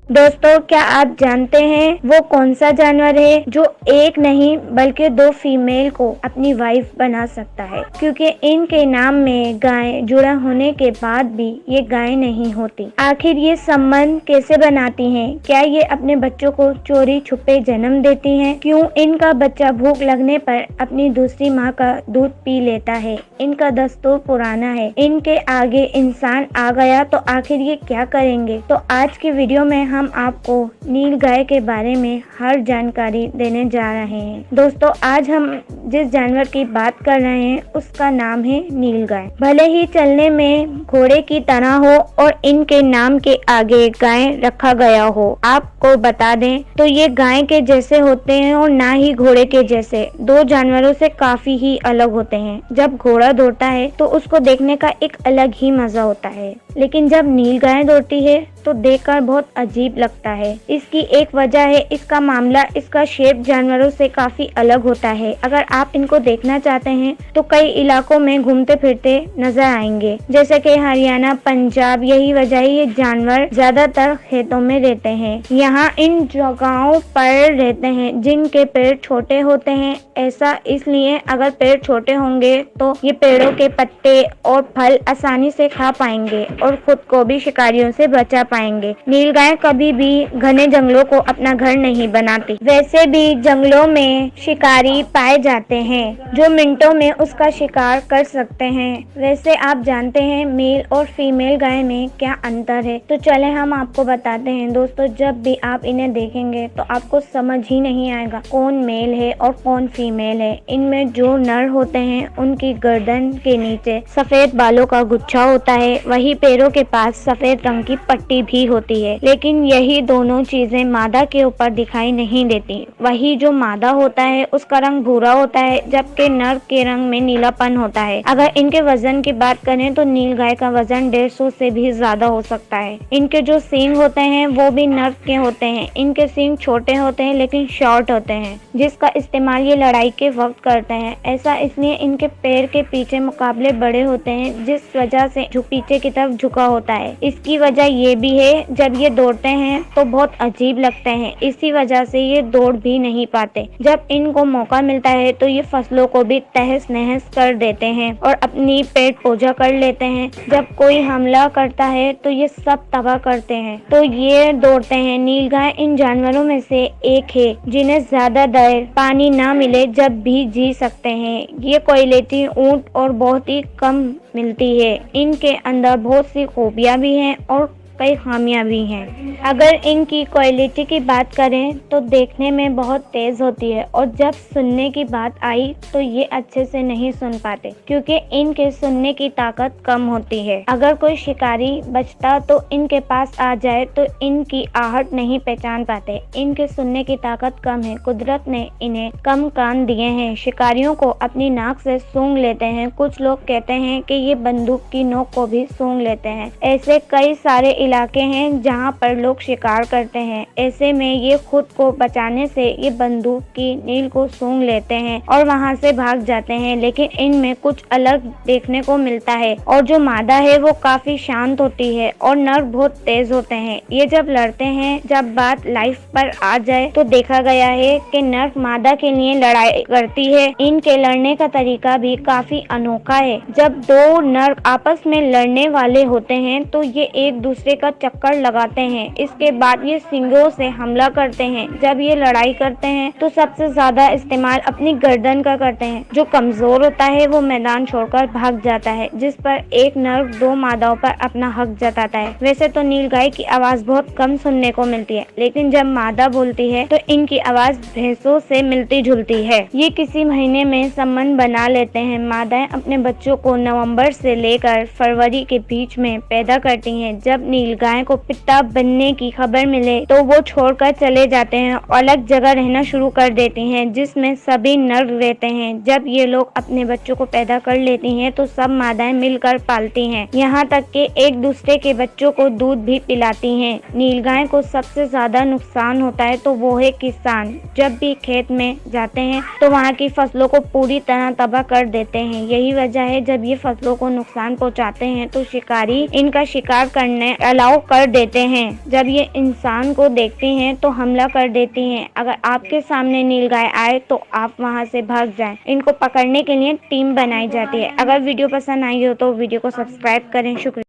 दोस्तों, क्या आप जानते हैं वो कौन सा जानवर है जो एक नहीं बल्कि 2 फीमेल को अपनी वाइफ बना सकता है? क्योंकि इनके नाम में गाय जुड़ा होने के बाद भी ये गाय नहीं होती। आखिर ये संबंध कैसे बनाती हैं? क्या ये अपने बच्चों को चोरी छुपे जन्म देती हैं? क्यों इनका बच्चा भूख लगने पर अपनी दूसरी माँ का दूध पी लेता है? इनका दस्तूर पुराना है। इनके आगे इंसान आ गया तो आखिर ये क्या करेंगे? तो आज की वीडियो में हम आपको नील गाय के बारे में हर जानकारी देने जा रहे हैं। दोस्तों, आज हम जिस जानवर की बात कर रहे हैं उसका नाम है नील गाय। भले ही चलने में घोड़े की तरह हो और इनके नाम के आगे गाय रखा गया हो, आपको बता दें तो ये गाय के जैसे होते हैं और ना ही घोड़े के जैसे। 2 जानवरों से काफी ही अलग होते हैं। जब घोड़ा दौड़ता है तो उसको देखने का एक अलग ही मजा होता है, लेकिन जब नील गाय दौड़ती है तो देखकर बहुत अजीब लगता है। इसकी एक वजह है इसका मामला, इसका शेप जानवरों से काफी अलग होता है। अगर आप इनको देखना चाहते हैं तो कई इलाकों में घूमते फिरते नजर आएंगे, जैसे कि हरियाणा, पंजाब। यही वजह है ये जानवर ज्यादातर खेतों में रहते हैं। यहाँ इन जगहों पर रहते हैं जिनके पेड़ छोटे होते हैं। ऐसा इसलिए, अगर पेड़ छोटे होंगे तो ये पेड़ों के पत्ते और फल आसानी से खा पाएंगे और खुद को भी शिकारियों से बचा पाएंगे। नील गाय कभी भी घने जंगलों को अपना घर नहीं बनाती। वैसे भी जंगलों में शिकारी पाए जाते हैं जो मिनटों में उसका शिकार कर सकते हैं। वैसे आप जानते हैं मेल और फीमेल गाय में क्या अंतर है? तो चले हम आपको बताते हैं। दोस्तों, जब भी आप इन्हें देखेंगे तो आपको समझ ही नहीं आएगा कौन मेल है और कौन फीमेल है। इनमें जो नर होते हैं उनकी गर्दन के नीचे सफेद बालों का गुच्छा होता है, वही पैरों के पास सफेद रंग की पट्टी भी होती है। लेकिन यही दोनों चीजें मादा के ऊपर दिखाई नहीं देती। वही जो मादा होता है उसका रंग भूरा होता है, जबकि नर के रंग में नीलापन होता है। अगर इनके वजन की बात करें तो नील गाय का वजन 150 से भी ज्यादा हो सकता है। इनके जो सींग होते हैं वो भी नर के होते हैं। इनके सींग छोटे होते हैं लेकिन शॉर्ट होते हैं, जिसका इस्तेमाल ये लड़ाई के वक्त करते हैं। ऐसा इसलिए इनके पैर के पीछे मुकाबले बड़े होते हैं, जिस वजह से पीछे की तरफ झुका होता है। इसकी वजह ये भी है, जब ये दौड़ते हैं तो बहुत अजीब लगते हैं। इसी वजह से ये दौड़ भी नहीं पाते। जब इनको मौका मिलता है तो ये फसलों को भी तहस नहस कर देते हैं और अपनी पेट पूजा कर लेते हैं। जब कोई हमला करता है तो ये सब तबाह करते हैं। तो ये दौड़ते हैं। नील गाय इन जानवरों में से एक है जिन्हें ज्यादा देर पानी ना मिले जब भी जी सकते हैं। ये क्वालिटी ऊंट और बहुत ही कम मिलती है। इनके अंदर बहुत सी खूबियां भी हैं और कई खामियां भी हैं। अगर इनकी क्वालिटी की बात करें तो देखने में बहुत तेज होती है और जब सुनने की बात आई तो ये अच्छे से नहीं सुन पाते, क्योंकि इनके सुनने की ताकत कम होती है। अगर कोई शिकारी बचता तो इनके पास आ जाए तो इनकी आहट नहीं पहचान पाते। इनके सुनने की ताकत कम है। कुदरत ने इन्हें कम कान दिए हैं। शिकारियों को अपनी नाक से सूंघ लेते हैं। कुछ लोग कहते हैं कि ये बंदूक की नोक को भी सूंघ लेते हैं। ऐसे कई सारे इलाके हैं जहां पर लोग शिकार करते हैं। ऐसे में ये खुद को बचाने से ये बंदूक की नील को सूंघ लेते हैं और वहां से भाग जाते हैं। लेकिन इनमें कुछ अलग देखने को मिलता है और जो मादा है वो काफी शांत होती है और नर बहुत तेज होते हैं। ये जब लड़ते हैं, जब बात लाइफ पर आ जाए तो देखा गया है कि नर मादा के लिए लड़ाई करती है। इनके लड़ने का तरीका भी काफी अनोखा है। जब 2 नर आपस में लड़ने वाले होते हैं तो ये एक दूसरे का चक्कर लगाते हैं। इसके बाद ये सींगों से हमला करते हैं। जब ये लड़ाई करते हैं तो सबसे ज्यादा इस्तेमाल अपनी गर्दन का करते हैं। जो कमजोर होता है वो मैदान छोड़कर भाग जाता है, जिस पर एक नर 2 मादाओं पर अपना हक जताता है। वैसे तो नील गाय की आवाज बहुत कम सुनने को मिलती है, लेकिन जब मादा बोलती है तो इनकी आवाज भैंसों से मिलती जुलती है। ये किसी महीने में संबंध बना लेते हैं। मादाएं अपने बच्चों को नवंबर से लेकर फरवरी के बीच में पैदा करती हैं। जब नील नीलगाय को पिता बनने की खबर मिले तो वो छोड़कर चले जाते हैं और अलग जगह रहना शुरू कर देती हैं, जिसमें सभी नर रहते हैं। जब ये लोग अपने बच्चों को पैदा कर लेती हैं तो सब मादाएं मिलकर पालती हैं, यहाँ तक कि एक दूसरे के बच्चों को दूध भी पिलाती हैं। नीलगाय को सबसे ज्यादा नुकसान होता है तो वो है किसान। जब भी खेत में जाते हैं तो वहाँ की फसलों को पूरी तरह तबाह कर देते हैं। यही वजह है जब ये फसलों को नुकसान पहुँचाते हैं तो शिकारी इनका शिकार करने अलाउ कर देते हैं। जब ये इंसान को देखती हैं तो हमला कर देती हैं। अगर आपके सामने नीलगाय आए तो आप वहां से भाग जाएं। इनको पकड़ने के लिए टीम बनाई जाती है। अगर वीडियो पसंद आई हो तो वीडियो को सब्सक्राइब करें। शुक्रिया।